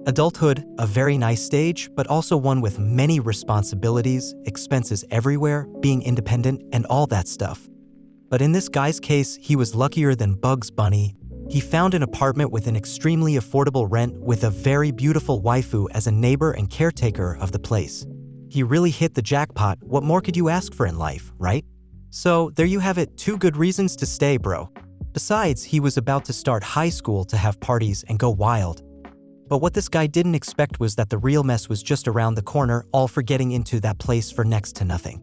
Adulthood, a very nice stage, but also one with many responsibilities, expenses everywhere, being independent, and all that stuff. But in this guy's case, he was luckier than Bugs Bunny. He found an apartment with an extremely affordable rent with a very beautiful waifu as a neighbor and caretaker of the place. He really hit the jackpot. What more could you ask for in life, right? So there you have it, 2 good reasons to stay, bro. Besides, he was about to start high school to have parties and go wild. But what this guy didn't expect was that the real mess was just around the corner, all for getting into that place for next to nothing.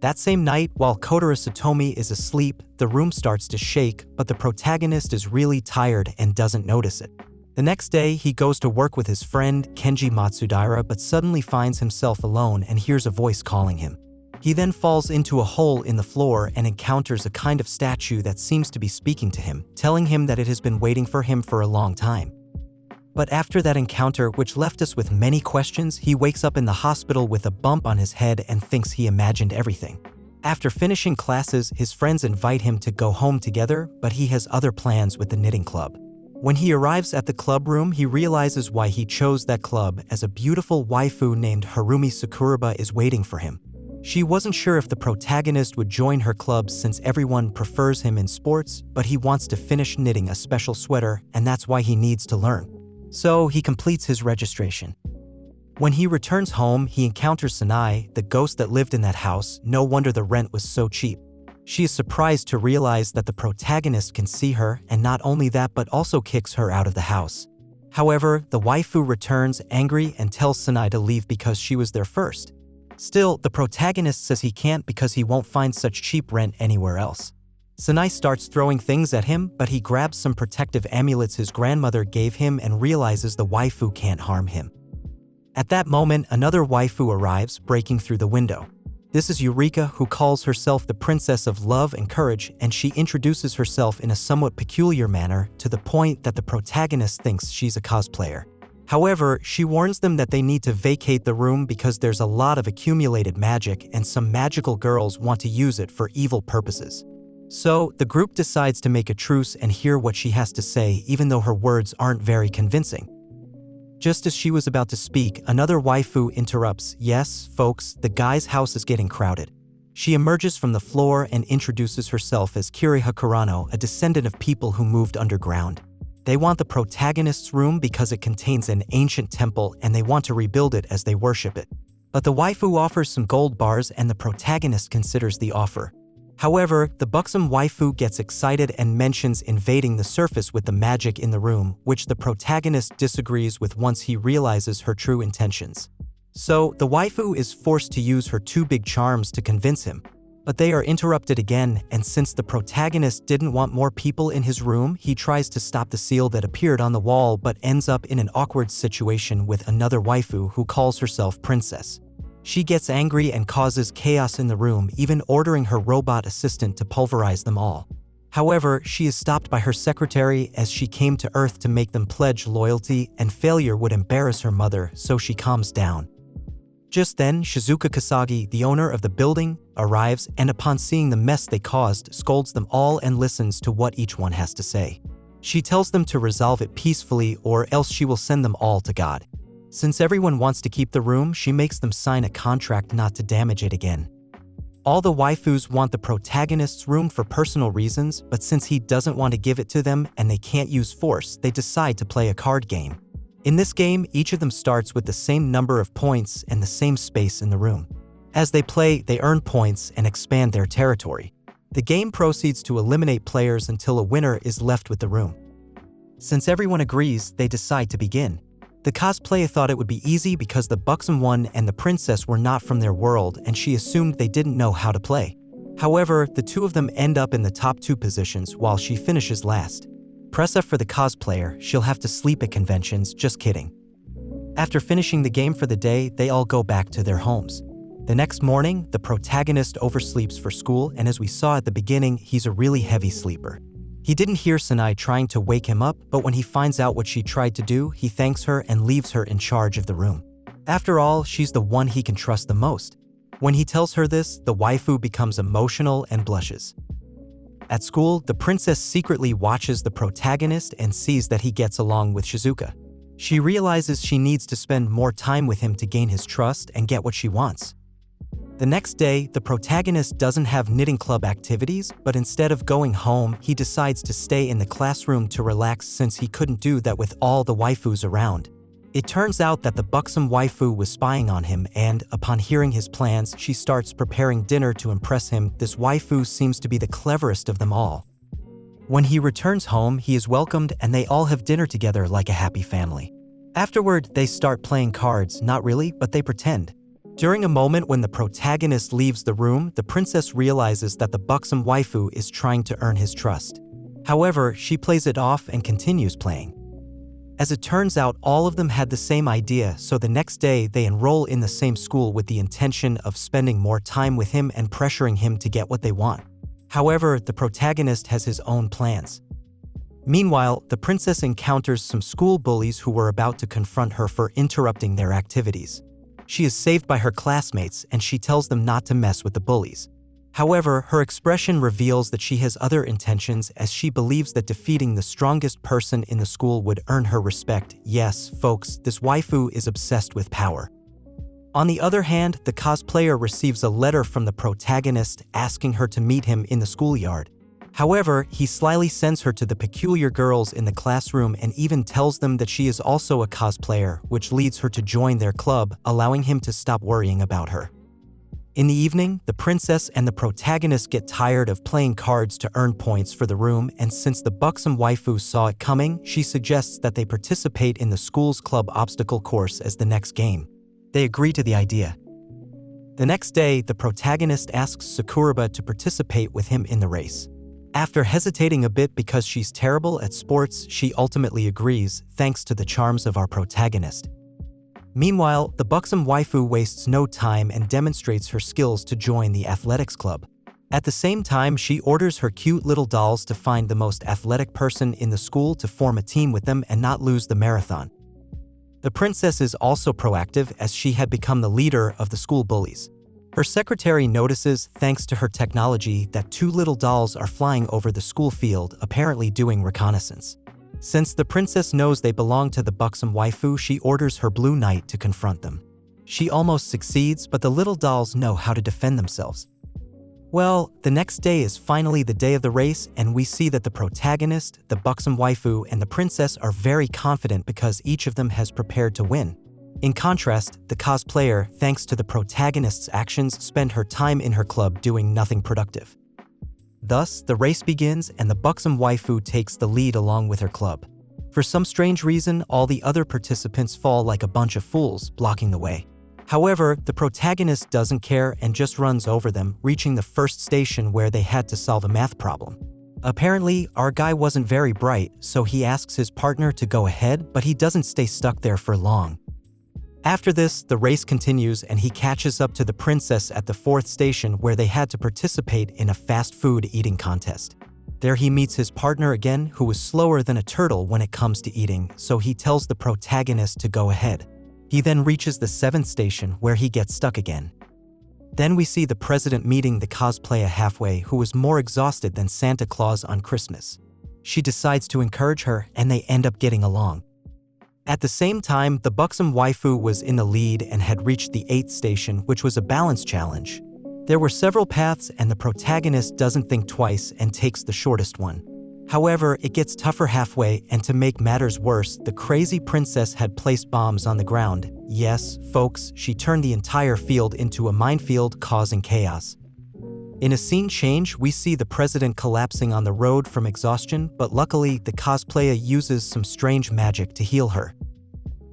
That same night, while Kotaro Satomi is asleep, the room starts to shake, but the protagonist is really tired and doesn't notice it. The next day, he goes to work with his friend, Kenji Matsudaira, but suddenly finds himself alone and hears a voice calling him. He then falls into a hole in the floor and encounters a kind of statue that seems to be speaking to him, telling him that it has been waiting for him for a long time. But after that encounter, which left us with many questions, he wakes up in the hospital with a bump on his head and thinks he imagined everything. After finishing classes, his friends invite him to go home together, but he has other plans with the knitting club. When he arrives at the club room, he realizes why he chose that club, as a beautiful waifu named Harumi Sakuraba is waiting for him. She wasn't sure if the protagonist would join her club since everyone prefers him in sports, but he wants to finish knitting a special sweater, and that's why he needs to learn. So he completes his registration. When he returns home, he encounters Sanai, the ghost that lived in that house. No wonder the rent was so cheap. She is surprised to realize that the protagonist can see her, and not only that but also kicks her out of the house. However, the waifu returns angry and tells Sanai to leave because she was there first. Still, the protagonist says he can't because he won't find such cheap rent anywhere else. Sanai starts throwing things at him, but he grabs some protective amulets his grandmother gave him and realizes the waifu can't harm him. At that moment, another waifu arrives, breaking through the window. This is Eureka, who calls herself the Princess of Love and Courage, and she introduces herself in a somewhat peculiar manner, to the point that the protagonist thinks she's a cosplayer. However, she warns them that they need to vacate the room because there's a lot of accumulated magic and some magical girls want to use it for evil purposes. So, the group decides to make a truce and hear what she has to say, even though her words aren't very convincing. Just as she was about to speak, another waifu interrupts. Yes, folks, the guy's house is getting crowded. She emerges from the floor and introduces herself as Kiriha Kurano, a descendant of people who moved underground. They want the protagonist's room because it contains an ancient temple and they want to rebuild it as they worship it. But the waifu offers some gold bars and the protagonist considers the offer. However, the buxom waifu gets excited and mentions invading the surface with the magic in the room, which the protagonist disagrees with once he realizes her true intentions. So, the waifu is forced to use her 2 big charms to convince him. But they are interrupted again, and since the protagonist didn't want more people in his room, he tries to stop the seal that appeared on the wall but ends up in an awkward situation with another waifu who calls herself Princess. She gets angry and causes chaos in the room, even ordering her robot assistant to pulverize them all. However, she is stopped by her secretary as she came to Earth to make them pledge loyalty, and failure would embarrass her mother, so she calms down. Just then, Shizuka Kasagi, the owner of the building, arrives and upon seeing the mess they caused, scolds them all and listens to what each one has to say. She tells them to resolve it peacefully or else she will send them all to God. Since everyone wants to keep the room, she makes them sign a contract not to damage it again. All the waifus want the protagonist's room for personal reasons, but since he doesn't want to give it to them and they can't use force, they decide to play a card game. In this game, each of them starts with the same number of points and the same space in the room. As they play, they earn points and expand their territory. The game proceeds to eliminate players until a winner is left with the room. Since everyone agrees, they decide to begin. The cosplayer thought it would be easy because the buxom one and the princess were not from their world and she assumed they didn't know how to play. However, the 2 of them end up in the top 2 positions while she finishes last. Press F for the cosplayer, she'll have to sleep at conventions, just kidding. After finishing the game for the day, they all go back to their homes. The next morning, the protagonist oversleeps for school, and as we saw at the beginning, he's a really heavy sleeper. He didn't hear Sanai trying to wake him up, but when he finds out what she tried to do, he thanks her and leaves her in charge of the room. After all, she's the one he can trust the most. When he tells her this, the waifu becomes emotional and blushes. At school, the princess secretly watches the protagonist and sees that he gets along with Shizuka. She realizes she needs to spend more time with him to gain his trust and get what she wants. The next day, the protagonist doesn't have knitting club activities, but instead of going home, he decides to stay in the classroom to relax since he couldn't do that with all the waifus around. It turns out that the buxom waifu was spying on him and, upon hearing his plans, she starts preparing dinner to impress him. This waifu seems to be the cleverest of them all. When he returns home, he is welcomed and they all have dinner together like a happy family. Afterward, they start playing cards, not really, but they pretend. During a moment when the protagonist leaves the room, the princess realizes that the buxom waifu is trying to earn his trust. However, she plays it off and continues playing. As it turns out, all of them had the same idea, so the next day they enroll in the same school with the intention of spending more time with him and pressuring him to get what they want. However, the protagonist has his own plans. Meanwhile, the princess encounters some school bullies who were about to confront her for interrupting their activities. She is saved by her classmates and she tells them not to mess with the bullies. However, her expression reveals that she has other intentions as she believes that defeating the strongest person in the school would earn her respect. Yes, folks, this waifu is obsessed with power. On the other hand, the cosplayer receives a letter from the protagonist asking her to meet him in the schoolyard. However, he slyly sends her to the peculiar girls in the classroom and even tells them that she is also a cosplayer, which leads her to join their club, allowing him to stop worrying about her. In the evening, the princess and the protagonist get tired of playing cards to earn points for the room, and since the buxom waifu saw it coming, she suggests that they participate in the school's club obstacle course as the next game. They agree to the idea. The next day, the protagonist asks Sakuraba to participate with him in the race. After hesitating a bit because she's terrible at sports, she ultimately agrees, thanks to the charms of our protagonist. Meanwhile, the buxom waifu wastes no time and demonstrates her skills to join the athletics club. At the same time, she orders her cute little dolls to find the most athletic person in the school to form a team with them and not lose the marathon. The princess is also proactive as she had become the leader of the school bullies. Her secretary notices, thanks to her technology, that two little dolls are flying over the school field, apparently doing reconnaissance. Since the princess knows they belong to the buxom waifu, she orders her blue knight to confront them. She almost succeeds, but the little dolls know how to defend themselves. Well, the next day is finally the day of the race, and we see that the protagonist, the buxom waifu, and the princess are very confident because each of them has prepared to win. In contrast, the cosplayer, thanks to the protagonist's actions, spend her time in her club doing nothing productive. Thus, the race begins and the buxom waifu takes the lead along with her club. For some strange reason, all the other participants fall like a bunch of fools, blocking the way. However, the protagonist doesn't care and just runs over them, reaching the first station where they had to solve a math problem. Apparently, our guy wasn't very bright, so he asks his partner to go ahead, but he doesn't stay stuck there for long. After this, the race continues and he catches up to the princess at the fourth station where they had to participate in a fast food eating contest. There he meets his partner again, who was slower than a turtle when it comes to eating, so he tells the protagonist to go ahead. He then reaches the seventh station where he gets stuck again. Then we see the president meeting the cosplayer halfway, who was more exhausted than Santa Claus on Christmas. She decides to encourage her and they end up getting along. At the same time, the buxom waifu was in the lead and had reached the 8th station, which was a balance challenge. There were several paths and the protagonist doesn't think twice and takes the shortest one. However, it gets tougher halfway, and to make matters worse, the crazy princess had placed bombs on the ground. Yes, folks, she turned the entire field into a minefield, causing chaos. In a scene change, we see the president collapsing on the road from exhaustion, but luckily, the cosplayer uses some strange magic to heal her.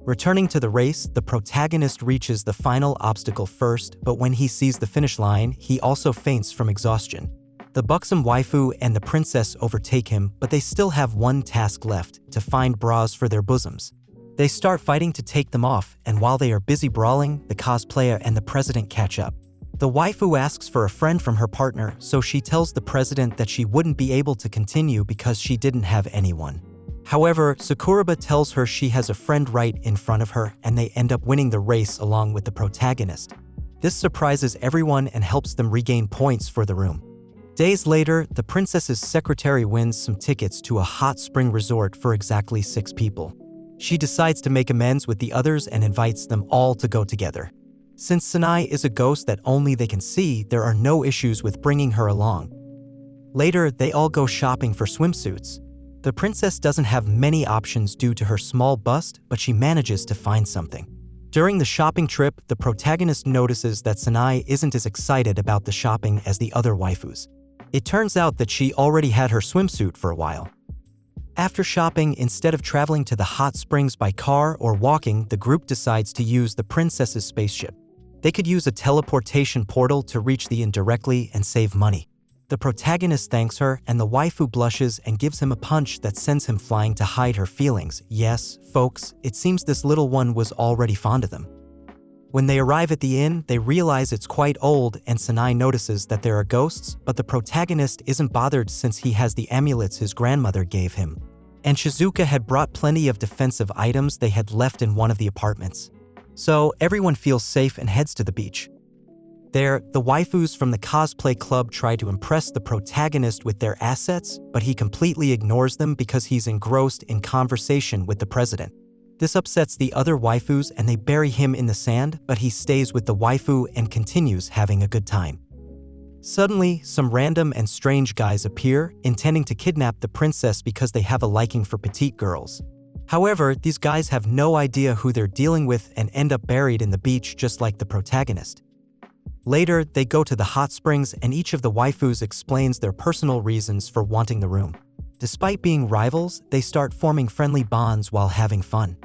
Returning to the race, the protagonist reaches the final obstacle first, but when he sees the finish line, he also faints from exhaustion. The buxom waifu and the princess overtake him, but they still have one task left, to find bras for their bosoms. They start fighting to take them off, and while they are busy brawling, the cosplayer and the president catch up. The waifu asks for a friend from her partner, so she tells the president that she wouldn't be able to continue because she didn't have anyone. However, Sakuraba tells her she has a friend right in front of her, and they end up winning the race along with the protagonist. This surprises everyone and helps them regain points for the room. Days later, the princess's secretary wins some tickets to a hot spring resort for exactly 6 people. She decides to make amends with the others and invites them all to go together. Since Sanai is a ghost that only they can see, there are no issues with bringing her along. Later, they all go shopping for swimsuits. The princess doesn't have many options due to her small bust, but she manages to find something. During the shopping trip, the protagonist notices that Sanai isn't as excited about the shopping as the other waifus. It turns out that she already had her swimsuit for a while. After shopping, instead of traveling to the hot springs by car or walking, the group decides to use the princess's spaceship. They could use a teleportation portal to reach the inn directly and save money. The protagonist thanks her, and the waifu blushes and gives him a punch that sends him flying to hide her feelings. Yes, folks, it seems this little one was already fond of them. When they arrive at the inn, they realize it's quite old, and Sanai notices that there are ghosts, but the protagonist isn't bothered since he has the amulets his grandmother gave him. And Shizuka had brought plenty of defensive items they had left in one of the apartments. So everyone feels safe and heads to the beach. There, the waifus from the cosplay club try to impress the protagonist with their assets, but he completely ignores them because he's engrossed in conversation with the president. This upsets the other waifus and they bury him in the sand, but he stays with the waifu and continues having a good time. Suddenly, some random and strange guys appear, intending to kidnap the princess because they have a liking for petite girls. However, these guys have no idea who they're dealing with and end up buried in the beach just like the protagonist. Later, they go to the hot springs and each of the waifus explains their personal reasons for wanting the room. Despite being rivals, they start forming friendly bonds while having fun.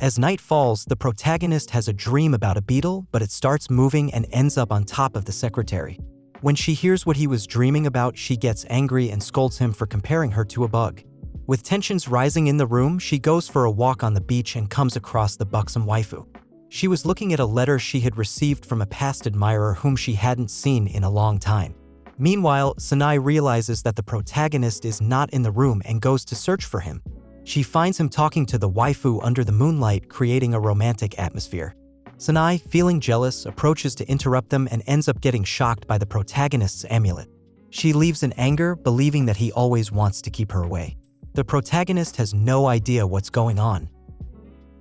As night falls, the protagonist has a dream about a beetle, but it starts moving and ends up on top of the secretary. When she hears what he was dreaming about, she gets angry and scolds him for comparing her to a bug. With tensions rising in the room, she goes for a walk on the beach and comes across the buxom waifu. She was looking at a letter she had received from a past admirer whom she hadn't seen in a long time. Meanwhile, Sanai realizes that the protagonist is not in the room and goes to search for him. She finds him talking to the waifu under the moonlight, creating a romantic atmosphere. Sanai, feeling jealous, approaches to interrupt them and ends up getting shocked by the protagonist's amulet. She leaves in anger, believing that he always wants to keep her away. The protagonist has no idea what's going on.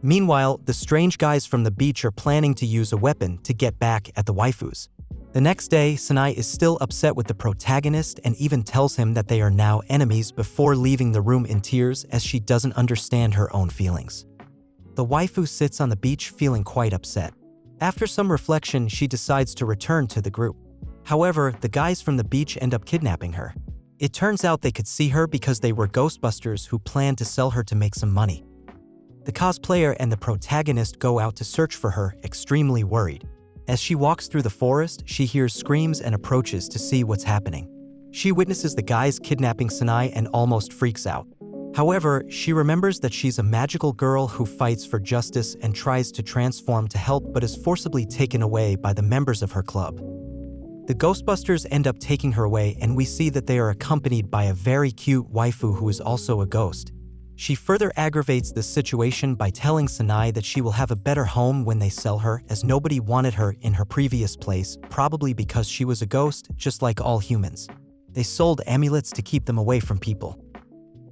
Meanwhile, the strange guys from the beach are planning to use a weapon to get back at the waifus. The next day, Sanai is still upset with the protagonist and even tells him that they are now enemies before leaving the room in tears as she doesn't understand her own feelings. The waifu sits on the beach feeling quite upset. After some reflection, she decides to return to the group. However, the guys from the beach end up kidnapping her. It turns out they could see her because they were ghostbusters who planned to sell her to make some money. The cosplayer and the protagonist go out to search for her, extremely worried. As she walks through the forest, she hears screams and approaches to see what's happening. She witnesses the guys kidnapping Sanai and almost freaks out. However, she remembers that she's a magical girl who fights for justice and tries to transform to help but is forcibly taken away by the members of her club. The Ghostbusters end up taking her away and we see that they are accompanied by a very cute waifu who is also a ghost. She further aggravates the situation by telling Sanai that she will have a better home when they sell her, as nobody wanted her in her previous place, probably because she was a ghost, just like all humans. They sold amulets to keep them away from people.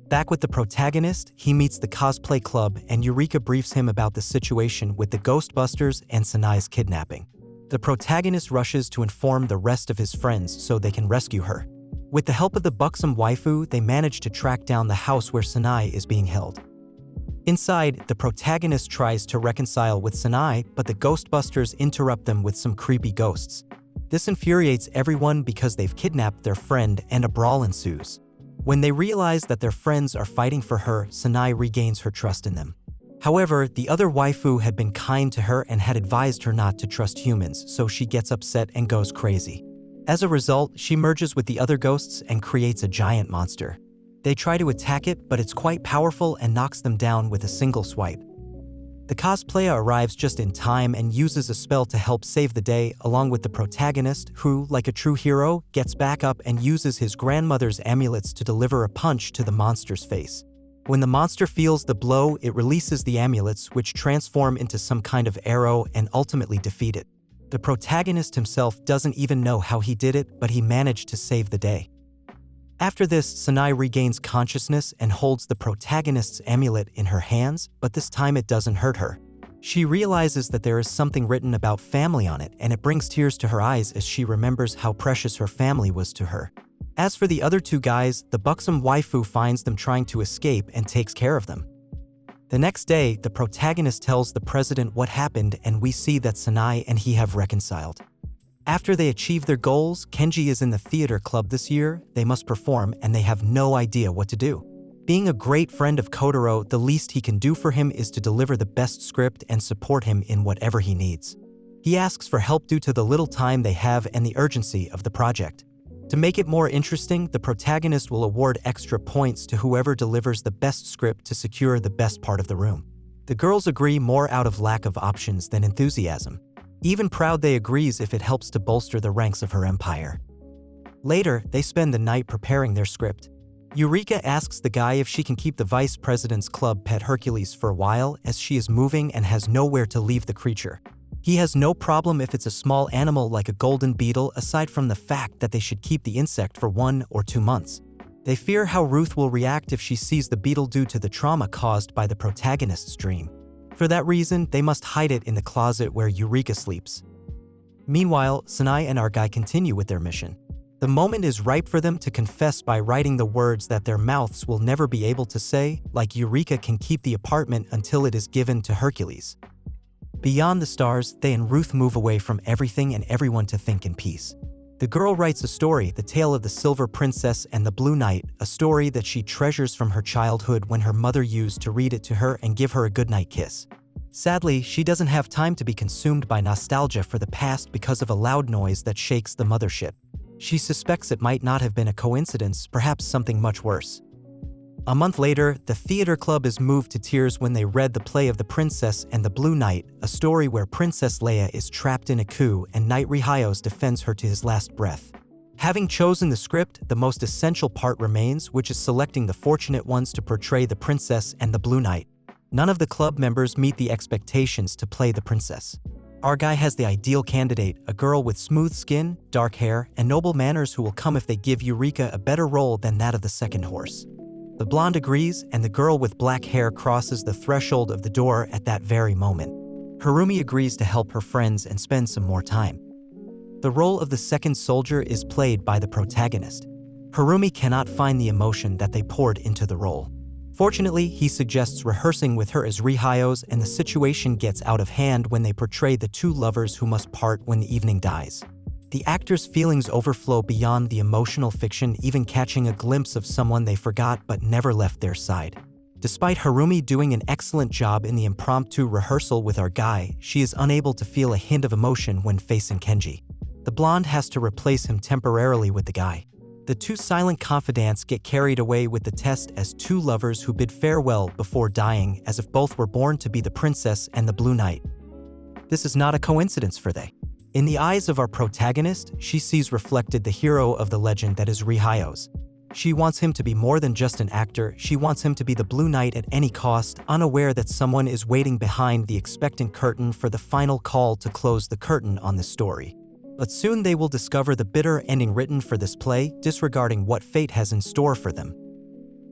Back with the protagonist, he meets the cosplay club and Eureka briefs him about the situation with the Ghostbusters and Sanai's kidnapping. The protagonist rushes to inform the rest of his friends so they can rescue her. With the help of the buxom waifu, they manage to track down the house where Sanai is being held. Inside, the protagonist tries to reconcile with Sanai, but the Ghostbusters interrupt them with some creepy ghosts. This infuriates everyone because they've kidnapped their friend and a brawl ensues. When they realize that their friends are fighting for her, Sanai regains her trust in them. However, the other waifu had been kind to her and had advised her not to trust humans, so she gets upset and goes crazy. As a result, she merges with the other ghosts and creates a giant monster. They try to attack it, but it's quite powerful and knocks them down with a single swipe. The cosplayer arrives just in time and uses a spell to help save the day, along with the protagonist, who, like a true hero, gets back up and uses his grandmother's amulets to deliver a punch to the monster's face. When the monster feels the blow, it releases the amulets, which transform into some kind of arrow and ultimately defeat it. The protagonist himself doesn't even know how he did it, but he managed to save the day. After this, Sanai regains consciousness and holds the protagonist's amulet in her hands, but this time it doesn't hurt her. She realizes that there is something written about family on it, and it brings tears to her eyes as she remembers how precious her family was to her. As for the other two guys, the buxom waifu finds them trying to escape and takes care of them. The next day, the protagonist tells the president what happened, and we see that Sanai and he have reconciled. After they achieve their goals, Kenji is in the theater club this year. They must perform, and they have no idea what to do. Being a great friend of Kotaro, the least he can do for him is to deliver the best script and support him in whatever he needs. He asks for help due to the little time they have and the urgency of the project. To make it more interesting, the protagonist will award extra points to whoever delivers the best script to secure the best part of the room. The girls agree more out of lack of options than enthusiasm. Even proud they agrees if it helps to bolster the ranks of her empire. Later, they spend the night preparing their script. Eureka asks the guy if she can keep the vice president's club pet Hercules for a while, as she is moving and has nowhere to leave the creature. He has no problem if it's a small animal like a golden beetle, aside from the fact that they should keep the insect for 1 or 2 months. They fear how Ruth will react if she sees the beetle due to the trauma caused by the protagonist's dream. For that reason, they must hide it in the closet where Eureka sleeps. Meanwhile, Sanai and our guy continue with their mission. The moment is ripe for them to confess by writing the words that their mouths will never be able to say, like Eureka can keep the apartment until it is given to Hercules. Beyond the stars, they and Ruth move away from everything and everyone to think in peace. The girl writes a story, The Tale of the Silver Princess and the Blue Knight, a story that she treasures from her childhood when her mother used to read it to her and give her a goodnight kiss. Sadly, she doesn't have time to be consumed by nostalgia for the past because of a loud noise that shakes the mothership. She suspects it might not have been a coincidence, perhaps something much worse. A month later, the theater club is moved to tears when they read the play of The Princess and the Blue Knight, a story where Princess Leia is trapped in a coup and Knight Rihayos defends her to his last breath. Having chosen the script, the most essential part remains, which is selecting the fortunate ones to portray the princess and the Blue Knight. None of the club members meet the expectations to play the princess. Our guy has the ideal candidate, a girl with smooth skin, dark hair, and noble manners who will come if they give Eureka a better role than that of the second horse. The blonde agrees, and the girl with black hair crosses the threshold of the door at that very moment. Harumi agrees to help her friends and spend some more time. The role of the second soldier is played by the protagonist. Harumi cannot find the emotion that they poured into the role. Fortunately, he suggests rehearsing with her as Rihayos, and the situation gets out of hand when they portray the two lovers who must part when the evening dies. The actors' feelings overflow beyond the emotional fiction, even catching a glimpse of someone they forgot but never left their side. Despite Harumi doing an excellent job in the impromptu rehearsal with our guy, she is unable to feel a hint of emotion when facing Kenji. The blonde has to replace him temporarily with the guy. The two silent confidants get carried away with the test as two lovers who bid farewell before dying, as if both were born to be the princess and the Blue Knight. This is not a coincidence for they. In the eyes of our protagonist, she sees reflected the hero of the legend that is Rihayos. She wants him to be more than just an actor, she wants him to be the Blue Knight at any cost, unaware that someone is waiting behind the expectant curtain for the final call to close the curtain on the story. But soon they will discover the bitter ending written for this play, disregarding what fate has in store for them.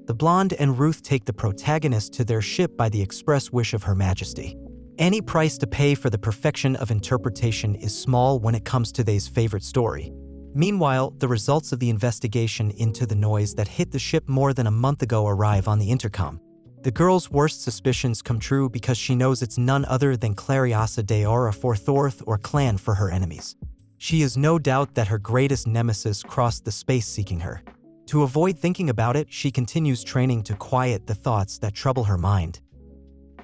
The blonde and Ruth take the protagonist to their ship by the express wish of Her Majesty. Any price to pay for the perfection of interpretation is small when it comes to they's favorite story. Meanwhile, the results of the investigation into the noise that hit the ship more than a month ago arrive on the intercom. The girl's worst suspicions come true because she knows it's none other than Clariosa de Aura Forthorth or clan for her enemies. She has no doubt that her greatest nemesis crossed the space seeking her. To avoid thinking about it, she continues training to quiet the thoughts that trouble her mind.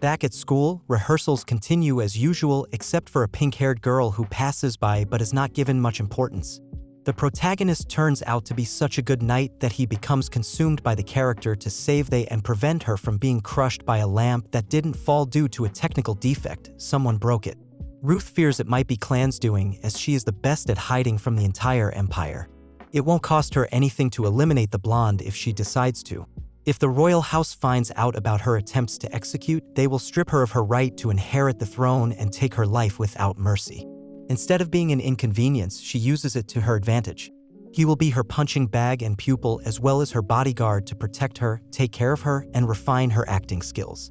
Back at school, rehearsals continue as usual except for a pink-haired girl who passes by but is not given much importance. The protagonist turns out to be such a good knight that he becomes consumed by the character to save they and prevent her from being crushed by a lamp that didn't fall due to a technical defect, someone broke it. Ruth fears it might be Clan's doing, as she is the best at hiding from the entire empire. It won't cost her anything to eliminate the blonde if she decides to. If the royal house finds out about her attempts to execute, they will strip her of her right to inherit the throne and take her life without mercy. Instead of being an inconvenience, she uses it to her advantage. He will be her punching bag and pupil as well as her bodyguard to protect her, take care of her, and refine her acting skills.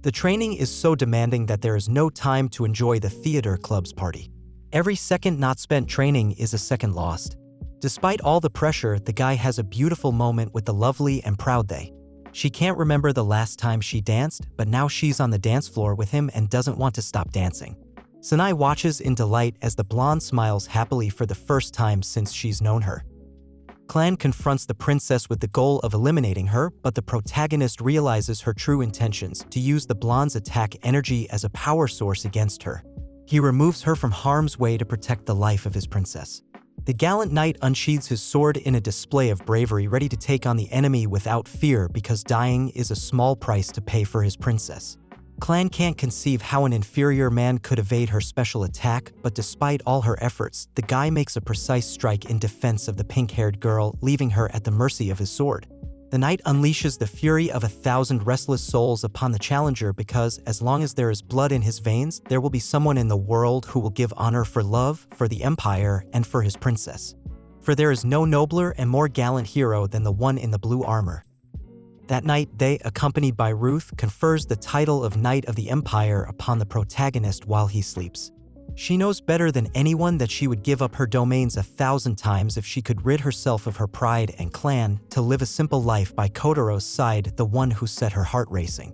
The training is so demanding that there is no time to enjoy the theater club's party. Every second not spent training is a second lost. Despite all the pressure, the guy has a beautiful moment with the lovely and proud they. She can't remember the last time she danced, but now she's on the dance floor with him and doesn't want to stop dancing. Sanai watches in delight as the blonde smiles happily for the first time since she's known her. Clan confronts the princess with the goal of eliminating her, but the protagonist realizes her true intentions to use the blonde's attack energy as a power source against her. He removes her from harm's way to protect the life of his princess. The gallant knight unsheathes his sword in a display of bravery, ready to take on the enemy without fear because dying is a small price to pay for his princess. Clan can't conceive how an inferior man could evade her special attack, but despite all her efforts, the guy makes a precise strike in defense of the pink-haired girl, leaving her at the mercy of his sword. The knight unleashes the fury of 1,000 restless souls upon the challenger because, as long as there is blood in his veins, there will be someone in the world who will give honor for love, for the empire, and for his princess. For there is no nobler and more gallant hero than the one in the blue armor. That night, they, accompanied by Ruth, confers the title of Knight of the Empire upon the protagonist while he sleeps. She knows better than anyone that she would give up her domains 1,000 times if she could rid herself of her pride and clan to live a simple life by Kotoro's side, the one who set her heart racing.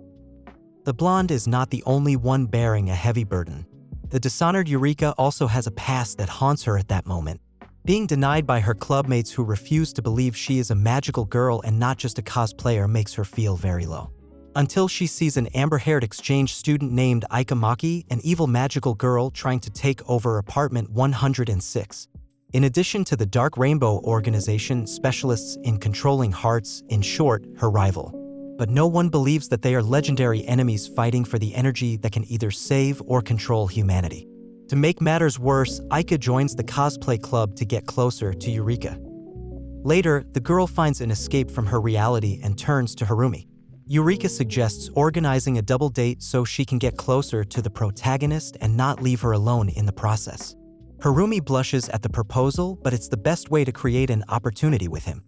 The blonde is not the only one bearing a heavy burden. The dishonored Eureka also has a past that haunts her at that moment. Being denied by her clubmates who refuse to believe she is a magical girl and not just a cosplayer makes her feel very low. Until she sees an amber-haired exchange student named Aika Maki, an evil magical girl trying to take over apartment 106. In addition to the Dark Rainbow organization, specialists in controlling hearts, in short, her rival. But no one believes that they are legendary enemies fighting for the energy that can either save or control humanity. To make matters worse, Aika joins the cosplay club to get closer to Eureka. Later, the girl finds an escape from her reality and turns to Harumi. Eureka suggests organizing a double date so she can get closer to the protagonist and not leave her alone in the process. Harumi blushes at the proposal, but it's the best way to create an opportunity with him.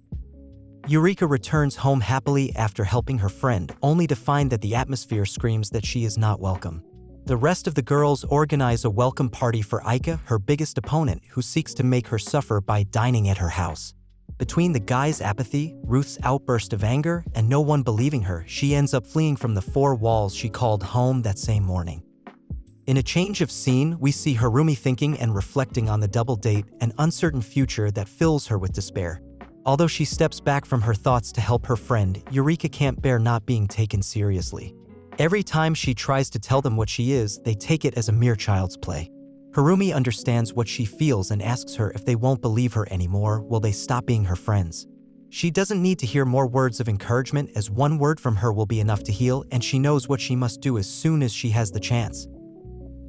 Eureka returns home happily after helping her friend, only to find that the atmosphere screams that she is not welcome. The rest of the girls organize a welcome party for Aika, her biggest opponent, who seeks to make her suffer by dining at her house. Between the guy's apathy, Ruth's outburst of anger, and no one believing her, she ends up fleeing from the 4 walls she called home that same morning. In a change of scene, we see Harumi thinking and reflecting on the double date, an uncertain future that fills her with despair. Although she steps back from her thoughts to help her friend, Eureka can't bear not being taken seriously. Every time she tries to tell them what she is, they take it as a mere child's play. Harumi understands what she feels and asks her if they won't believe her anymore, will they stop being her friends. She doesn't need to hear more words of encouragement, as one word from her will be enough to heal, and she knows what she must do as soon as she has the chance.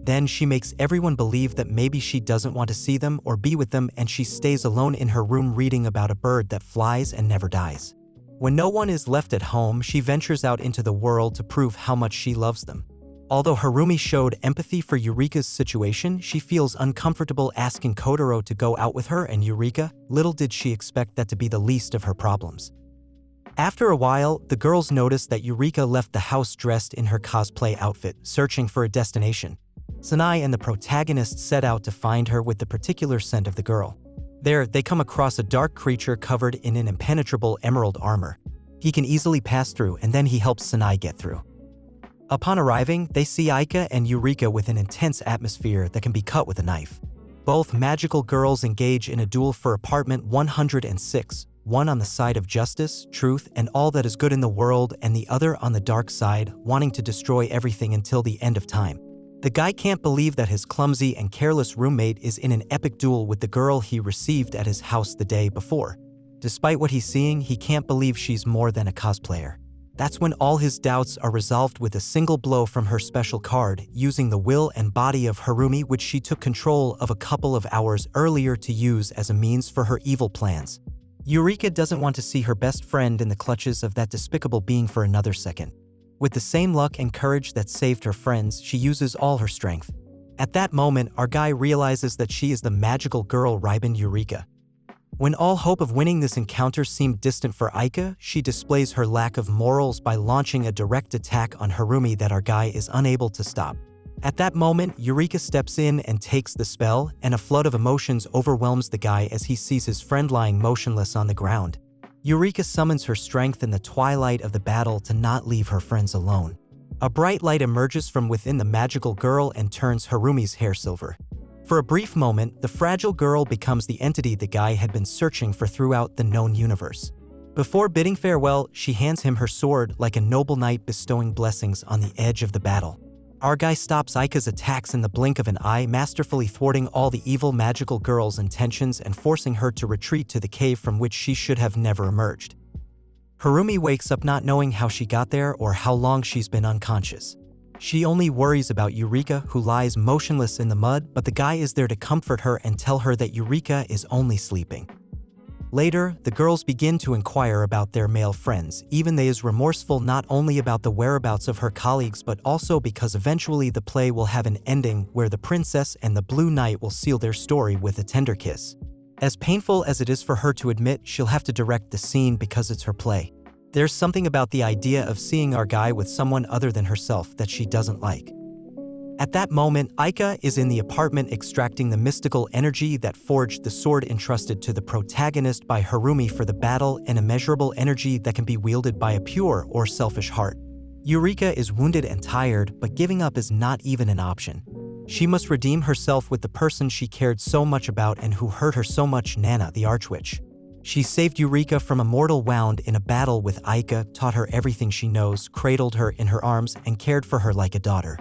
Then she makes everyone believe that maybe she doesn't want to see them or be with them, and she stays alone in her room reading about a bird that flies and never dies. When no one is left at home, she ventures out into the world to prove how much she loves them. Although Harumi showed empathy for Eureka's situation, she feels uncomfortable asking Kotaro to go out with her and Eureka. Little did she expect that to be the least of her problems. After a while, the girls notice that Eureka left the house dressed in her cosplay outfit, searching for a destination. Sanai and the protagonist set out to find her with the particular scent of the girl. There, they come across a dark creature covered in an impenetrable emerald armor. He can easily pass through, and then he helps Sanai get through. Upon arriving, they see Aika and Eureka with an intense atmosphere that can be cut with a knife. Both magical girls engage in a duel for apartment 106, one on the side of justice, truth, and all that is good in the world, and the other on the dark side, wanting to destroy everything until the end of time. The guy can't believe that his clumsy and careless roommate is in an epic duel with the girl he received at his house the day before. Despite what he's seeing, he can't believe she's more than a cosplayer. That's when all his doubts are resolved with a single blow from her special card, using the will and body of Harumi, which she took control of a couple of hours earlier to use as a means for her evil plans. Eureka doesn't want to see her best friend in the clutches of that despicable being for another second. With the same luck and courage that saved her friends, she uses all her strength. At that moment, our guy realizes that she is the magical girl Riben Eureka. When all hope of winning this encounter seemed distant for Aika, she displays her lack of morals by launching a direct attack on Harumi that our guy is unable to stop. At that moment, Eureka steps in and takes the spell, and a flood of emotions overwhelms the guy as he sees his friend lying motionless on the ground. Eureka summons her strength in the twilight of the battle to not leave her friends alone. A bright light emerges from within the magical girl and turns Harumi's hair silver. For a brief moment, the fragile girl becomes the entity the guy had been searching for throughout the known universe. Before bidding farewell, she hands him her sword like a noble knight bestowing blessings on the edge of the battle. Our guy stops Aika's attacks in the blink of an eye, masterfully thwarting all the evil magical girl's intentions and forcing her to retreat to the cave from which she should have never emerged. Harumi wakes up not knowing how she got there or how long she's been unconscious. She only worries about Eureka, who lies motionless in the mud, but the guy is there to comfort her and tell her that Eureka is only sleeping. Later, the girls begin to inquire about their male friends, even they is remorseful not only about the whereabouts of her colleagues but also because eventually the play will have an ending where the princess and the Blue Knight will seal their story with a tender kiss. As painful as it is for her to admit, she'll have to direct the scene because it's her play. There's something about the idea of seeing our guy with someone other than herself that she doesn't like. At that moment, Aika is in the apartment extracting the mystical energy that forged the sword entrusted to the protagonist by Harumi for the battle, an immeasurable energy that can be wielded by a pure or selfish heart. Eureka is wounded and tired, but giving up is not even an option. She must redeem herself with the person she cared so much about and who hurt her so much, Nana, the Archwitch. She saved Eureka from a mortal wound in a battle with Aika, taught her everything she knows, cradled her in her arms, and cared for her like a daughter.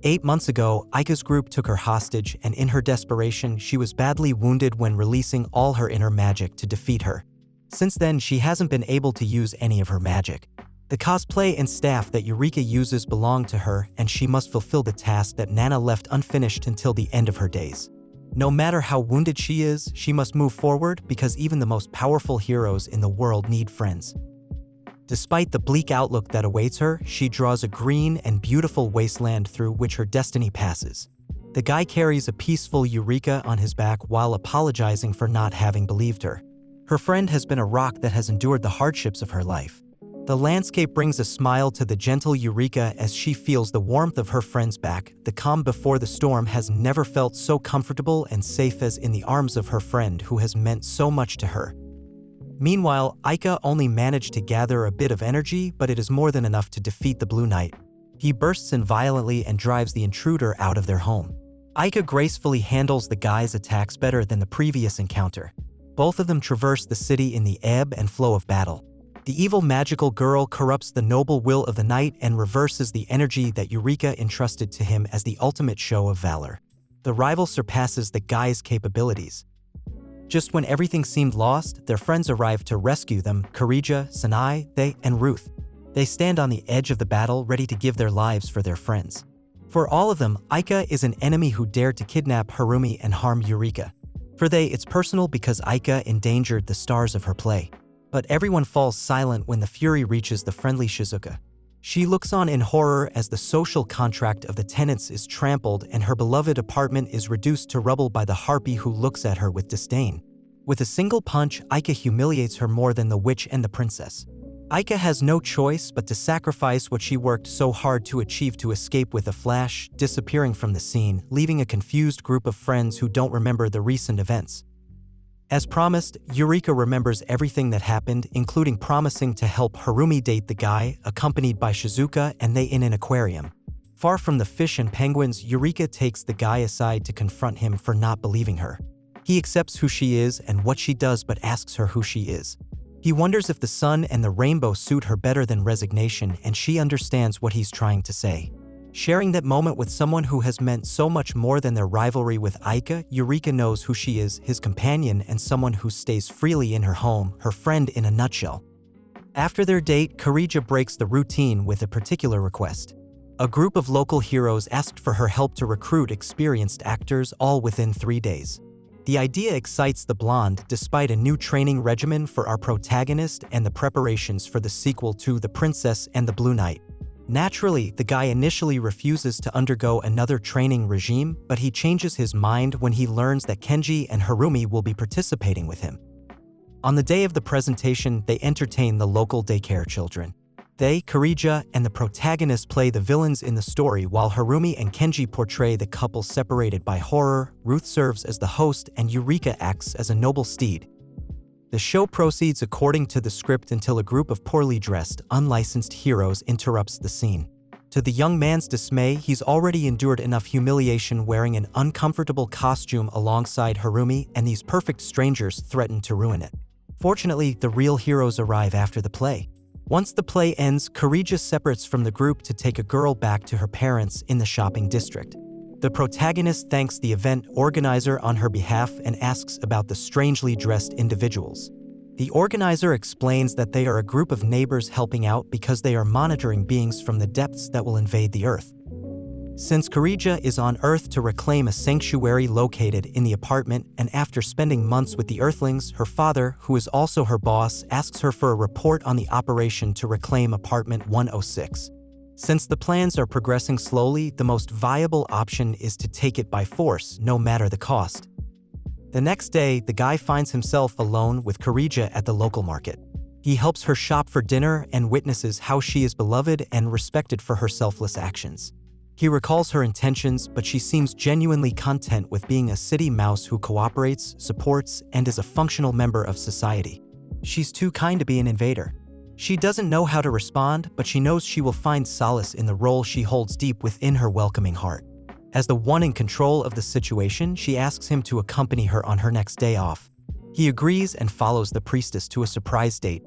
8 months ago, Aika's group took her hostage, and in her desperation, she was badly wounded when releasing all her inner magic to defeat her. Since then, she hasn't been able to use any of her magic. The cosplay and staff that Eureka uses belong to her, and she must fulfill the task that Nana left unfinished until the end of her days. No matter how wounded she is, she must move forward because even the most powerful heroes in the world need friends. Despite the bleak outlook that awaits her, she draws a green and beautiful wasteland through which her destiny passes. The guy carries a peaceful Eureka on his back while apologizing for not having believed her. Her friend has been a rock that has endured the hardships of her life. The landscape brings a smile to the gentle Eureka as she feels the warmth of her friend's back. The calm before the storm has never felt so comfortable and safe as in the arms of her friend who has meant so much to her. Meanwhile, Aika only managed to gather a bit of energy, but it is more than enough to defeat the Blue Knight. He bursts in violently and drives the intruder out of their home. Aika gracefully handles the guy's attacks better than the previous encounter. Both of them traverse the city in the ebb and flow of battle. The evil magical girl corrupts the noble will of the knight and reverses the energy that Eureka entrusted to him as the ultimate show of valor. The rival surpasses the guy's capabilities. Just when everything seemed lost, their friends arrive to rescue them: Karija, Sanai, they, and Ruth. They stand on the edge of the battle, ready to give their lives for their friends. For all of them, Aika is an enemy who dared to kidnap Harumi and harm Eureka. For they, it's personal because Aika endangered the stars of her play. But everyone falls silent when the fury reaches the friendly Shizuka. She looks on in horror as the social contract of the tenants is trampled and her beloved apartment is reduced to rubble by the harpy who looks at her with disdain. With a single punch, Aika humiliates her more than the witch and the princess. Aika has no choice but to sacrifice what she worked so hard to achieve to escape with a flash, disappearing from the scene, leaving a confused group of friends who don't remember the recent events. As promised, Eureka remembers everything that happened, including promising to help Harumi date the guy, accompanied by Shizuka, and they in an aquarium. Far from the fish and penguins, Eureka takes the guy aside to confront him for not believing her. He accepts who she is and what she does but asks her who she is. He wonders if the sun and the rainbow suit her better than resignation, and she understands what he's trying to say. Sharing that moment with someone who has meant so much more than their rivalry with Aika, Eureka knows who she is, his companion and someone who stays freely in her home, her friend in a nutshell. After their date, Karija breaks the routine with a particular request. A group of local heroes asked for her help to recruit experienced actors, all within 3 days. The idea excites the blonde, despite a new training regimen for our protagonist and the preparations for the sequel to The Princess and the Blue Knight. Naturally, the guy initially refuses to undergo another training regime, but he changes his mind when he learns that Kenji and Harumi will be participating with him. On the day of the presentation, they entertain the local daycare children. They, Kirija, and the protagonist play the villains in the story, while Harumi and Kenji portray the couple separated by horror. Ruth serves as the host, and Eureka acts as a noble steed. The show proceeds according to the script until a group of poorly dressed, unlicensed heroes interrupts the scene. To the young man's dismay, he's already endured enough humiliation wearing an uncomfortable costume alongside Harumi, and these perfect strangers threaten to ruin it. Fortunately, the real heroes arrive after the play. Once the play ends, Kirija separates from the group to take a girl back to her parents in the shopping district. The protagonist thanks the event organizer on her behalf and asks about the strangely dressed individuals. The organizer explains that they are a group of neighbors helping out because they are monitoring beings from the depths that will invade the Earth. Since Kirija is on Earth to reclaim a sanctuary located in the apartment, and after spending months with the Earthlings, her father, who is also her boss, asks her for a report on the operation to reclaim apartment 106. Since the plans are progressing slowly, the most viable option is to take it by force, no matter the cost. The next day, the guy finds himself alone with Kirija at the local market. He helps her shop for dinner and witnesses how she is beloved and respected for her selfless actions. He recalls her intentions, but she seems genuinely content with being a city mouse who cooperates, supports, and is a functional member of society. She's too kind to be an invader. She doesn't know how to respond, but she knows she will find solace in the role she holds deep within her welcoming heart. As the one in control of the situation, she asks him to accompany her on her next day off. He agrees and follows the priestess to a surprise date.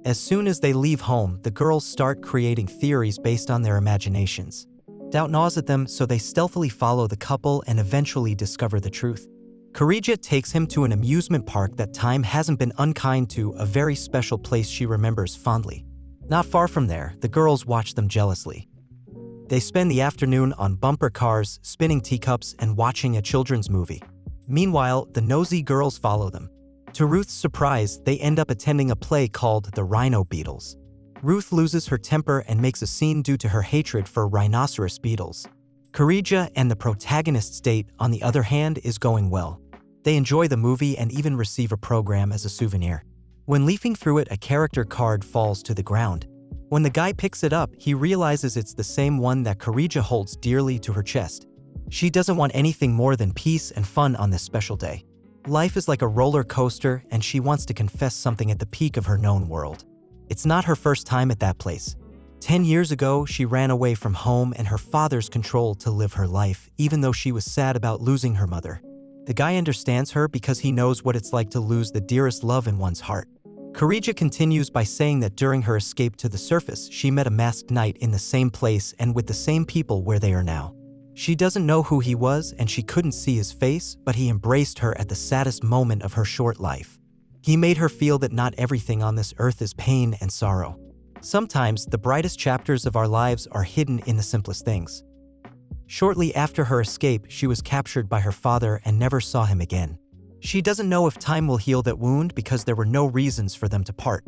As soon as they leave home, the girls start creating theories based on their imaginations. Doubt gnaws at them, so they stealthily follow the couple and eventually discover the truth. Kirija takes him to an amusement park that time hasn't been unkind to, a very special place she remembers fondly. Not far from there, the girls watch them jealously. They spend the afternoon on bumper cars, spinning teacups, and watching a children's movie. Meanwhile, the nosy girls follow them. To Ruth's surprise, they end up attending a play called The Rhino Beetles. Ruth loses her temper and makes a scene due to her hatred for rhinoceros beetles. Kirija and the protagonist's date, on the other hand, is going well. They enjoy the movie and even receive a program as a souvenir. When leafing through it, a character card falls to the ground. When the guy picks it up, he realizes it's the same one that Kirija holds dearly to her chest. She doesn't want anything more than peace and fun on this special day. Life is like a roller coaster, and she wants to confess something at the peak of her known world. It's not her first time at that place. 10 years ago, she ran away from home and her father's control to live her life, even though she was sad about losing her mother. The guy understands her because he knows what it's like to lose the dearest love in one's heart. Kirija continues by saying that during her escape to the surface, she met a masked knight in the same place and with the same people where they are now. She doesn't know who he was and she couldn't see his face, but he embraced her at the saddest moment of her short life. He made her feel that not everything on this earth is pain and sorrow. Sometimes, the brightest chapters of our lives are hidden in the simplest things. Shortly after her escape, she was captured by her father and never saw him again. She doesn't know if time will heal that wound because there were no reasons for them to part.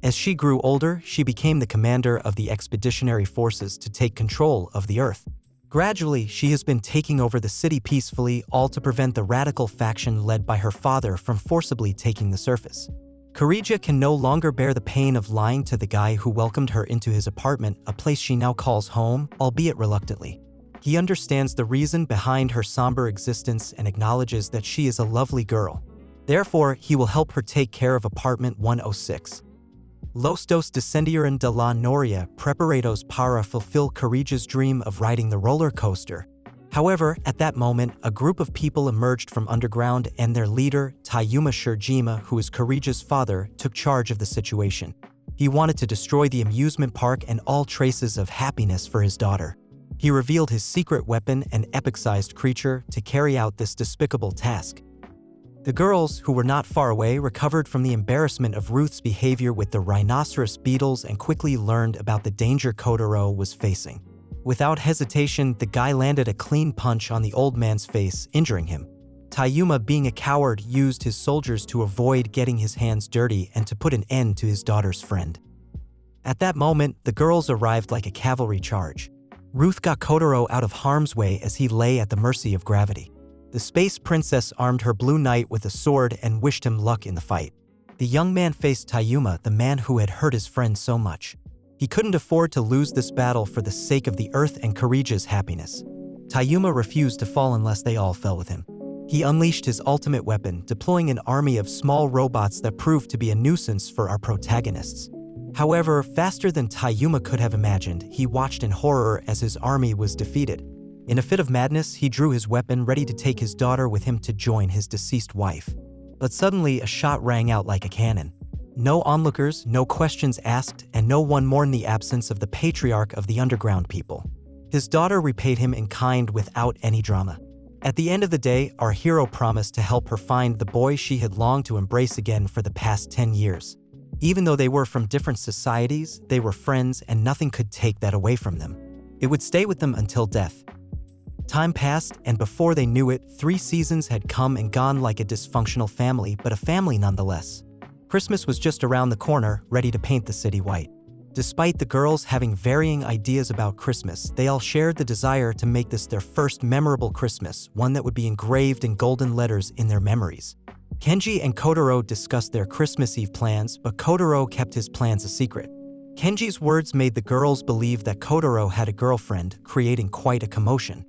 As she grew older, she became the commander of the expeditionary forces to take control of the Earth. Gradually, she has been taking over the city peacefully, all to prevent the radical faction led by her father from forcibly taking the surface. Kirija can no longer bear the pain of lying to the guy who welcomed her into his apartment, a place she now calls home, albeit reluctantly. He understands the reason behind her somber existence and acknowledges that she is a lovely girl. Therefore, he will help her take care of apartment 106. Los dos descendieron de la noria preparados para fulfill Kirija's dream of riding the roller coaster. However, at that moment, a group of people emerged from underground and their leader, Tayuma Shirjima, who is Kirija's father, took charge of the situation. He wanted to destroy the amusement park and all traces of happiness for his daughter. He revealed his secret weapon, an epic-sized creature, to carry out this despicable task. The girls, who were not far away, recovered from the embarrassment of Ruth's behavior with the rhinoceros beetles and quickly learned about the danger Kotaro was facing. Without hesitation, the guy landed a clean punch on the old man's face, injuring him. Tayuma, being a coward, used his soldiers to avoid getting his hands dirty and to put an end to his daughter's friend. At that moment, the girls arrived like a cavalry charge. Ruth got Kotaro out of harm's way as he lay at the mercy of gravity. The space princess armed her blue knight with a sword and wished him luck in the fight. The young man faced Tayuma, the man who had hurt his friend so much. He couldn't afford to lose this battle for the sake of the Earth and Karija's happiness. Tayuma refused to fall unless they all fell with him. He unleashed his ultimate weapon, deploying an army of small robots that proved to be a nuisance for our protagonists. However, faster than Tayuma could have imagined, he watched in horror as his army was defeated. In a fit of madness, he drew his weapon, ready to take his daughter with him to join his deceased wife. But suddenly, a shot rang out like a cannon. No onlookers, no questions asked, and no one mourned the absence of the patriarch of the underground people. His daughter repaid him in kind without any drama. At the end of the day, our hero promised to help her find the boy she had longed to embrace again for the past 10 years. Even though they were from different societies, they were friends and nothing could take that away from them. It would stay with them until death. Time passed, and before they knew it, 3 seasons had come and gone like a dysfunctional family, but a family nonetheless. Christmas was just around the corner, ready to paint the city white. Despite the girls having varying ideas about Christmas, they all shared the desire to make this their first memorable Christmas, one that would be engraved in golden letters in their memories. Kenji and Kotaro discussed their Christmas Eve plans, but Kotaro kept his plans a secret. Kenji's words made the girls believe that Kotaro had a girlfriend, creating quite a commotion.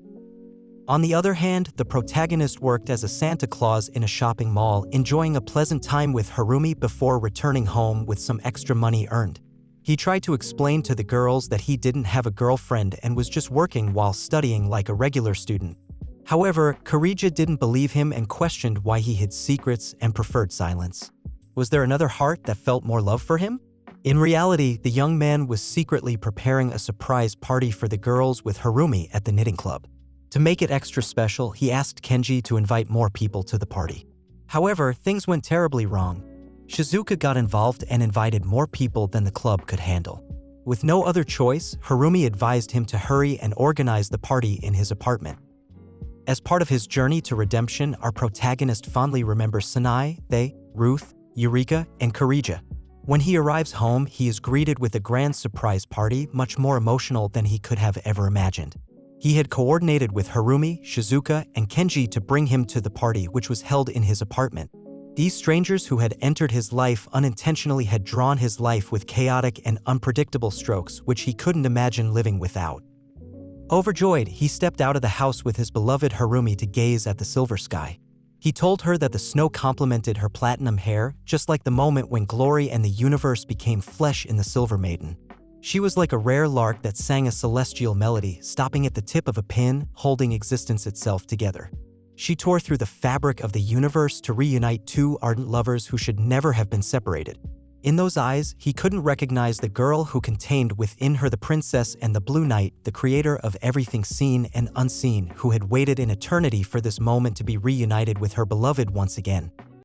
On the other hand, the protagonist worked as a Santa Claus in a shopping mall, enjoying a pleasant time with Harumi before returning home with some extra money earned. He tried to explain to the girls that he didn't have a girlfriend and was just working while studying like a regular student. However, Karija didn't believe him and questioned why he hid secrets and preferred silence. Was there another heart that felt more love for him? In reality, the young man was secretly preparing a surprise party for the girls with Harumi at the knitting club. To make it extra special, he asked Kenji to invite more people to the party. However, things went terribly wrong. Shizuka got involved and invited more people than the club could handle. With no other choice, Harumi advised him to hurry and organize the party in his apartment. As part of his journey to redemption, our protagonist fondly remembers Sanai, They, Ruth, Eureka, and Karija. When he arrives home, he is greeted with a grand surprise party, much more emotional than he could have ever imagined. He had coordinated with Harumi, Shizuka, and Kenji to bring him to the party, which was held in his apartment. These strangers who had entered his life unintentionally had drawn his life with chaotic and unpredictable strokes, which he couldn't imagine living without. Overjoyed, he stepped out of the house with his beloved Harumi to gaze at the silver sky. He told her that the snow complemented her platinum hair, just like the moment when glory and the universe became flesh in the Silver Maiden. She was like a rare lark that sang a celestial melody, stopping at the tip of a pin, holding existence itself together. She tore through the fabric of the universe to reunite 2 ardent lovers who should never have been separated. In those eyes, he couldn't recognize the girl who contained within her the princess and the Blue Knight, the creator of everything seen and unseen, who had waited in eternity for this moment to be reunited with her beloved once again.